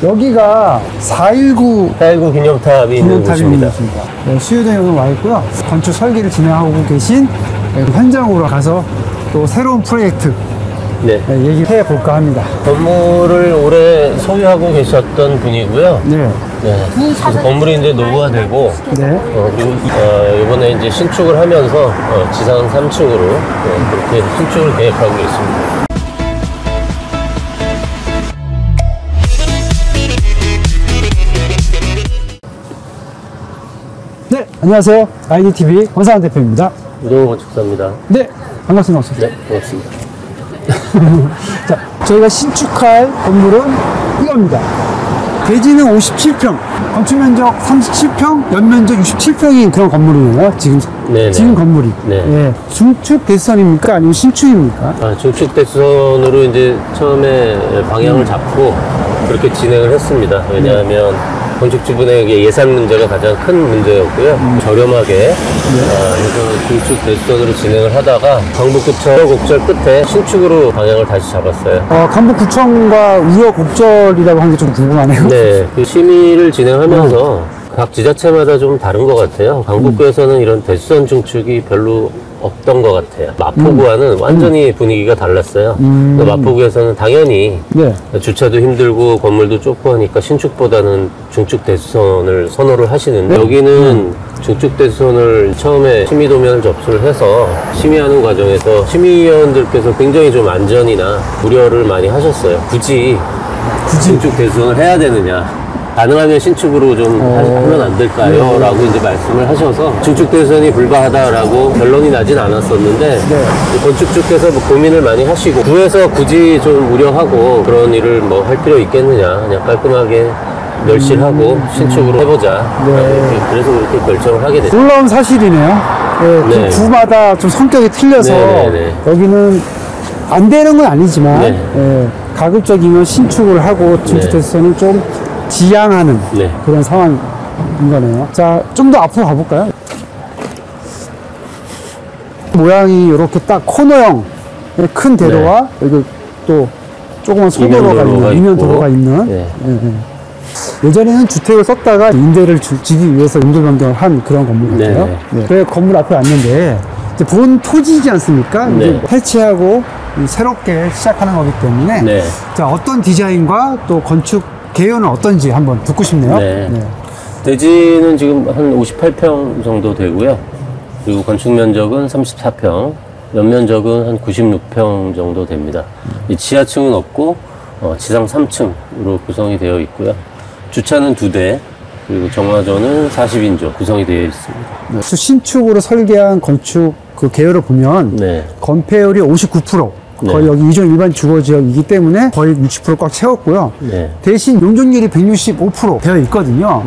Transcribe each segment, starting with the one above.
여기가 419 기념탑이 있는 곳입니다. 네, 수요장에 오늘 와 있고요. 건축 설계를 진행하고 계신 현장으로 가서 또 새로운 프로젝트 얘기해 볼까 합니다. 건물을 오래 소유하고 계셨던 분이고요. 네. 그래서 건물이 이제 노후화되고, 그리고 이번에 이제 신축을 하면서 지상 3층으로 그렇게 신축을 계획하고 있습니다. 네, 안녕하세요. IDTV 권상환 대표입니다. 이동훈 건축사입니다. 네, 반갑습니다. 네, 반갑습니다. 자, 저희가 신축할 건물은 이겁니다. 대지는 57평, 건축 면적 37평, 연면적 67평인 그런 건물이에요. 지금 건물이. 예. 중축 대수선입니까? 아니면 신축입니까? 중축 대수선으로 이제 처음에 방향을 잡고 그렇게 진행을 했습니다. 왜냐하면 건축주분의 예산 문제가 가장 큰 문제였고요. 저렴하게 해서 중축 대수선으로 진행을 하다가 강북구청 우여곡절 끝에 신축으로 방향을 다시 잡았어요. 강북구청과 우여곡절이라고 하는 게 좀 궁금하네요. 네, 그 심의를 진행하면서 각 지자체마다 좀 다른 것 같아요. 강북구에서는 이런 대수선 중축이 별로 없던 것 같아요. 마포구와는 완전히 분위기가 달랐어요. 마포구에서는 당연히 주차도 힘들고 건물도 좁고 하니까 신축보다는 중축 대수선을 선호를 하시는데 여기는 중축 대수선을 처음에 심의도면을 접수를 해서 심의하는 과정에서 심의위원들께서 굉장히 좀 안전이나 우려를 많이 하셨어요. 굳이 중축 대수선을 해야 되느냐, 가능하면 신축으로 좀 하면 안 될까요? 라고 이제 말씀을 하셔서 중축 대수선이 불가하다라고 결론이 나진 않았었는데 건축 쪽에서 뭐 고민을 많이 하시고 구에서 굳이 좀 우려하고 그런 일을 뭐 할 필요 있겠느냐, 그냥 깔끔하게 멸실하고 신축으로 해보자. 그래서 그렇게 결정을 하게 됐습니다. 놀라운 사실이네요. 그 구마다 좀 성격이 틀려서 여기는 안 되는 건 아니지만 가급적이면 신축을 하고 중축 대수선을 좀 지양하는 그런 상황인 거네요. 자, 좀 더 앞으로 가볼까요? 모양이 이렇게 딱 코너형 큰 대로와 여기 또 조그만 소도로가 있는, 이면 도로가 있는. 예전에는 주택을 썼다가 임대를 주기 위해서 용도 변경을 한 그런 건물 같아요. 그래서 건물 앞에 왔는데 이제 본 토지이지 않습니까? 이제 해체하고 새롭게 시작하는 거기 때문에 자, 어떤 디자인과 또 건축 개요는 어떤지 한번 듣고 싶네요. 대지는 지금 한 58평 정도 되고요. 그리고 건축 면적은 34평, 연면적은 한 96평 정도 됩니다. 이 지하층은 없고 지상 3층으로 구성이 되어 있고요. 주차는 2대, 그리고 정화조는 40인조 구성이 되어 있습니다. 신축으로 설계한 건축 그 개요를 보면 건폐율이 59%. 거의 여기 이종 일반 주거지역이기 때문에 거의 60% 꽉 채웠고요. 대신 용적률이 165% 되어 있거든요.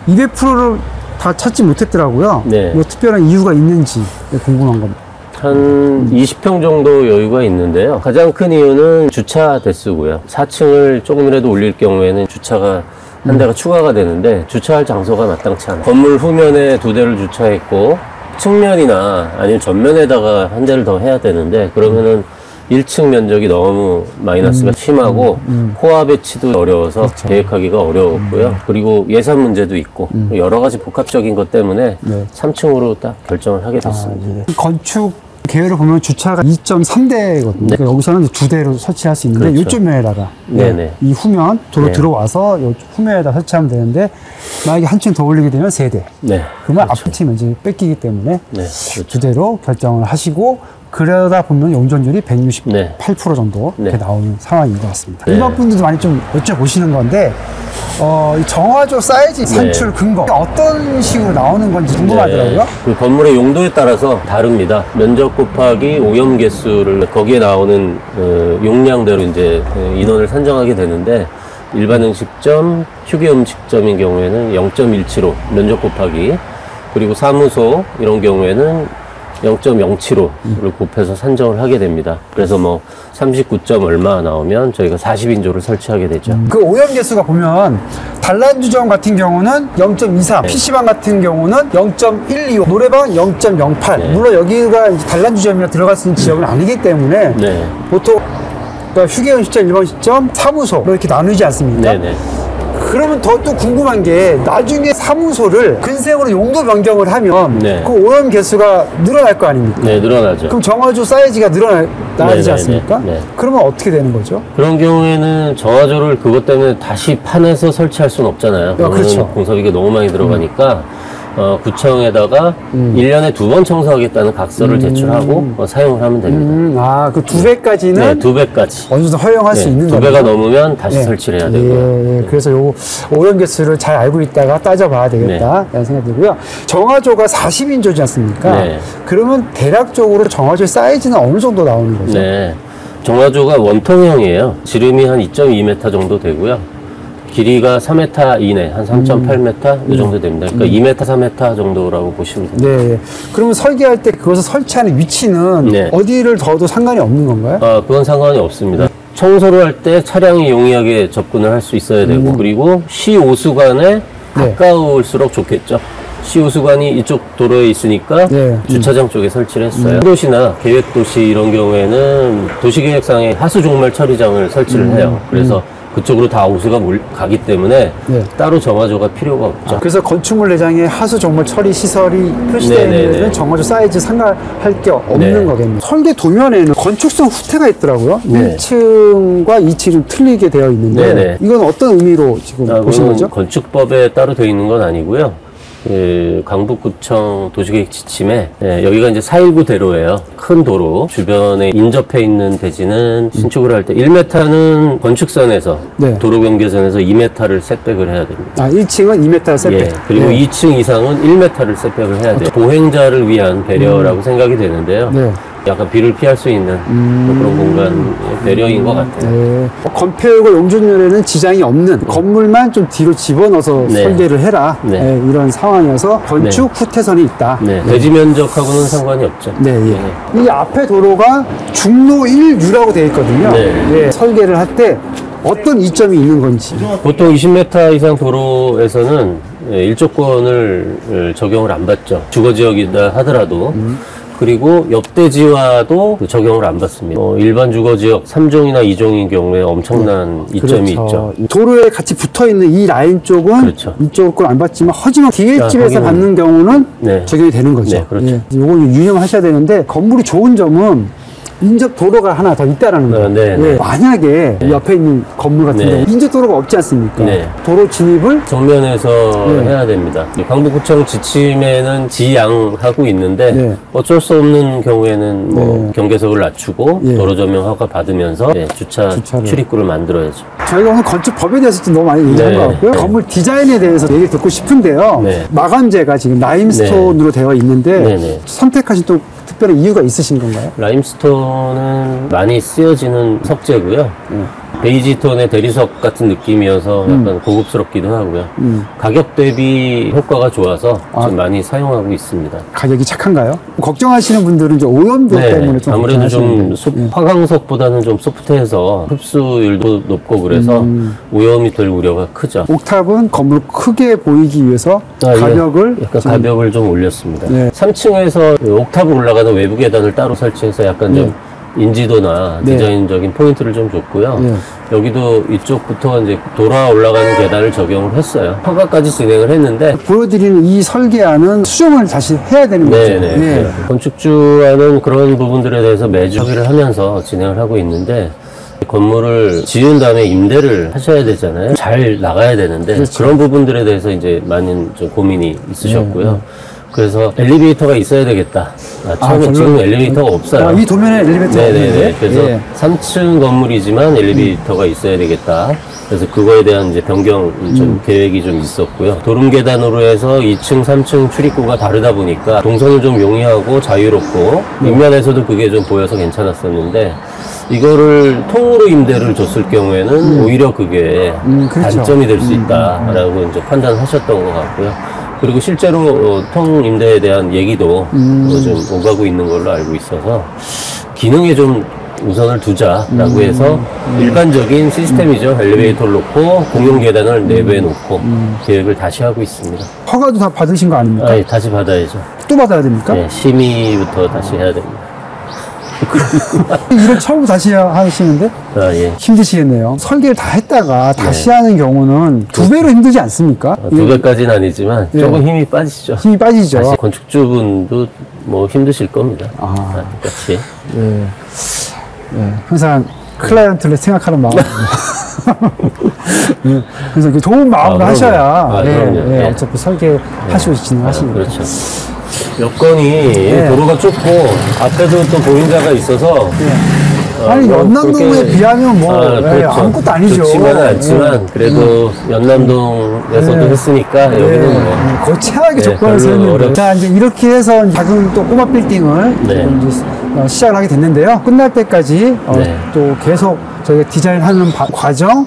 200%를 다 찾지 못했더라고요. 뭐 특별한 이유가 있는지 궁금한 겁니다. 한 20평 정도 여유가 있는데요. 가장 큰 이유는 주차 대수고요. 4층을 조금이라도 올릴 경우에는 주차가 한 대가 추가가 되는데 주차할 장소가 마땅치 않아요. 건물 후면에 2대를 주차했고 측면이나 아니면 전면에다가 한 대를 더 해야 되는데 그러면은 1층 면적이 너무 마이너스가 심하고 코아 배치도 어려워서 계획하기가 어려웠고요. 그리고 예산 문제도 있고 여러 가지 복합적인 것 때문에 3층으로 딱 결정을 하게 됐습니다. 건축 계열을 보면 주차가 2.3대거든요. 그러니까 여기서는 2대로 설치할 수 있는데 이쪽 면에다가 이 후면 도로 들어와서 이 후면에다 설치하면 되는데 만약에 한 층 더 올리게 되면 3대. 그러면 앞팀 면적이 뺏기기 때문에 2대로 결정을 하시고 그러다 보면 용적률이 168% 정도 이렇게 나오는 상황인 것 같습니다. 일반 분들도 많이 좀 여쭤보시는 건데 이 정화조 사이즈 산출 근거 어떤 식으로 나오는 건지 궁금하더라고요. 그 건물의 용도에 따라서 다릅니다. 면적 곱하기 오염 개수를 거기에 나오는 용량대로 이제 인원을 산정하게 되는데 일반 음식점, 휴게 음식점인 경우에는 0.175 면적 곱하기, 그리고 사무소 이런 경우에는 0.075를 곱해서 산정을 하게 됩니다. 그래서 뭐 39점 얼마 나오면 저희가 40인조를 설치하게 되죠. 그 오염 개수가 보면 단란주점 같은 경우는 0.23, PC방 같은 경우는 0.125, 노래방 0.08. 물론 여기가 이제 단란주점이나 들어갈 수 있는 지역은 아니기 때문에 보통 그러니까 휴게음식점, 일반식점, 사무소 이렇게 나누지 않습니까? 그러면 더 또 궁금한 게 나중에 사무소를 근생으로 용도 변경을 하면 네. 그 오염 개수가 늘어날 거 아닙니까? 네, 늘어나죠. 그럼 정화조 사이즈가 나아지지 않습니까? 네. 그러면 어떻게 되는 거죠? 그런 경우에는 정화조를 그것 때문에 다시 판에서 설치할 수는 없잖아요. 그렇죠. 공사비가 너무 많이 들어가니까 구청에다가 1년에 2번 청소하겠다는 각서를 제출하고 사용을 하면 됩니다. 그 2배까지는 네, 2배까지. 어느 정도 허용할 수 있는 거예요. 2배가 넘으면 다시 설치를 해야 되고요. 그래서 요 오염 개수를 잘 알고 있다가 따져봐야 되겠다 라는 생각이 들고요. 정화조가 40인조지 않습니까? 네. 그러면 대략적으로 정화조 사이즈는 어느 정도 나오는 거죠? 네. 정화조가 원통형이에요. 지름이 한 2.2m 정도 되고요. 길이가 4m 이내, 한 3.8m 이 정도 됩니다. 그러니까 2m, 3m 정도라고 보시면 됩니다. 네. 그러면 설계할 때 그것을 설치하는 위치는 네. 어디를 둬도 상관이 없는 건가요? 그건 상관이 없습니다. 청소를 할 때 차량이 용이하게 접근을 할 수 있어야 되고, 그리고 시오수관에 가까울수록 좋겠죠. 시오수관이 이쪽 도로에 있으니까 주차장 쪽에 설치를 했어요. 도시나 계획도시 이런 경우에는 도시계획상에 하수종말 처리장을 설치를 해요. 그래서 그쪽으로 다 호수가 가기 때문에 따로 정화조가 필요가 없죠. 그래서 건축물 내장에 하수 정말 처리 시설이 표시되어 있는 데는 정화조 사이즈 상관할 게 없는 거겠네요. 설계 도면에는 건축성 후퇴가 있더라고요. 1층과 2층이 좀 틀리게 되어 있는데 이건 어떤 의미로 지금 보신 거죠? 건축법에 따로 되어 있는 건 아니고요. 강북구청 도시계획 지침에 여기가 이제 419 대로예요. 큰 도로 주변에 인접해 있는 대지는 신축을 할 때 1m는 건축선에서 도로 경계선에서 2m를 셋백을 해야 됩니다. 1층은 2m 셋백. 그리고 2층 이상은 1m를 셋백을 해야 돼요. 보행자를 위한 배려라고 생각이 되는데요. 약간 비를 피할 수 있는 그런 공간 배려인 것 같아요. 건폐율과 용적률에는 지장이 없는 건물만 좀 뒤로 집어넣어서 설계를 해라. 이런 상황이어서 건축 후퇴선이 있다. 대지 면적하고는 상관이 없죠. 이 앞에 도로가 중로 1유라고 되어 있거든요. 설계를 할 때 어떤 이점이 있는 건지. 보통 20m 이상 도로에서는 일조권을 적용을 안 받죠. 주거지역이다 하더라도. 그리고 옆대지와도 적용을 안 받습니다. 일반 주거지역 3종이나 2종인 경우에 엄청난 이점이 있죠. 도로에 같이 붙어있는 이 라인 쪽은 이쪽 걸 안 받지만 하지만 뒤에 집에서 받는 경우는 적용이 되는 거죠. 이건 유념하셔야 되는데 건물이 좋은 점은 인접 도로가 하나 더 있다라는 거예요. 만약에 이 옆에 있는 건물 같은 경우 인접 도로가 없지 않습니까? 도로 진입을 정면에서 해야 됩니다. 강북구청 지침에는 지양하고 있는데 어쩔 수 없는 경우에는 뭐 경계석을 낮추고 도로 조명 허가 받으면서 주차 출입구를 만들어야죠. 저희가 오늘 건축법에 대해서 좀 너무 많이 얘기한 것 같고요. 건물 디자인에 대해서 얘기 듣고 싶은데요. 마감재가 지금 라임스톤으로 되어 있는데 선택하신 또 특별한 이유가 있으신 건가요? 라임스톤은 많이 쓰여지는 석재고요. 베이지 톤의 대리석 같은 느낌이어서 약간 고급스럽기도 하고요. 가격 대비 효과가 좋아서 지금 많이 사용하고 있습니다. 가격이 착한가요? 걱정하시는 분들은 이제 오염도 때문에 좀 아무래도 좀 화강석보다는 좀 소프트해서 흡수율도 높고 그래서 오염이 될 우려가 크죠. 옥탑은 건물 크게 보이기 위해서 가격을 약간 가격을 좀 올렸습니다. 3층에서 옥탑을 올라가는 외부 계단을 따로 설치해서 약간 좀 인지도나 디자인적인 포인트를 좀 줬고요. 여기도 이쪽부터 이제 돌아 올라가는 계단을 적용을 했어요. 허가까지 진행을 했는데 보여드리는 이 설계안은 수정을 다시 해야 되는 거죠. 건축주와는 그런 부분들에 대해서 매주 협의를 하면서 진행을 하고 있는데 건물을 지은 다음에 임대를 하셔야 되잖아요. 잘 나가야 되는데 그런 부분들에 대해서 이제 많은 좀 고민이 있으셨고요. 그래서 엘리베이터가 있어야 되겠다. 처음에 지금 엘리베이터가 없어요. 이 도면에 엘리베이터가 없는데? 그래서 3층 건물이지만 엘리베이터가 있어야 되겠다. 그래서 그거에 대한 이제 변경 좀 계획이 좀 있었고요. 도름 계단으로 해서 2층, 3층 출입구가 다르다 보니까 동선을 좀 용이하고 자유롭고 윗면에서도 그게 좀 보여서 괜찮았었는데 이거를 통으로 임대를 줬을 경우에는 오히려 그게 단점이 될 수 있다라고 이제 판단하셨던 것 같고요. 그리고 실제로 통 임대에 대한 얘기도 좀 오가고 있는 걸로 알고 있어서 기능에 좀 우선을 두자라고 해서 일반적인 시스템이죠. 엘리베이터를 놓고 공용 계단을 내부에 놓고 계획을 다시 하고 있습니다. 허가도 다 받으신 거 아닙니까? 다시 받아야죠. 또 받아야 됩니까? 심의부터 다시 해야 됩니다. 일을 처음 다시 하시는데 아, 예. 힘드시겠네요. 설계를 다 했다가 다시 하는 경우는 두 배로 힘들지 않습니까? 두 배까지는 아니지만 조금 힘이 빠지죠. 힘이 빠지죠. 사실 건축주분도 뭐 힘드실 겁니다. 같이. 네. 항상 클라이언트를 생각하는 마음. 그래서 이렇게 좋은 마음으로 하셔야 어차피 설계하시고 진행하시니까. 그렇죠. 여건이 도로가 좁고 앞에도 또 보행자가 있어서 아니 연남동에 비하면 뭐 그렇죠. 아무것도 아니죠. 좋지만은 않지만 그래도 연남동에서도 했으니까 여기는 뭐 거의 최악의 조건에서 했는데 자 이제 이렇게 해서 작은 또 꼬마 빌딩을 이제 시작을 하게 됐는데요. 끝날 때까지 또 계속 저희가 디자인하는 과정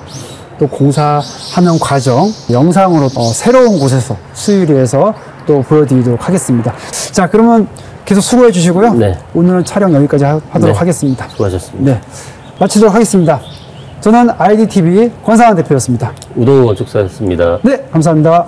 또 공사하는 과정 영상으로 새로운 곳에서 수유리에서 또 보여드리도록 하겠습니다. 자 그러면 계속 수고해 주시고요. 오늘은 촬영 여기까지 하도록 하겠습니다. 수고하셨습니다. 네, 마치도록 하겠습니다. 저는 IDTV 권상환 대표였습니다. 우동우 건축사였습니다. 네, 감사합니다.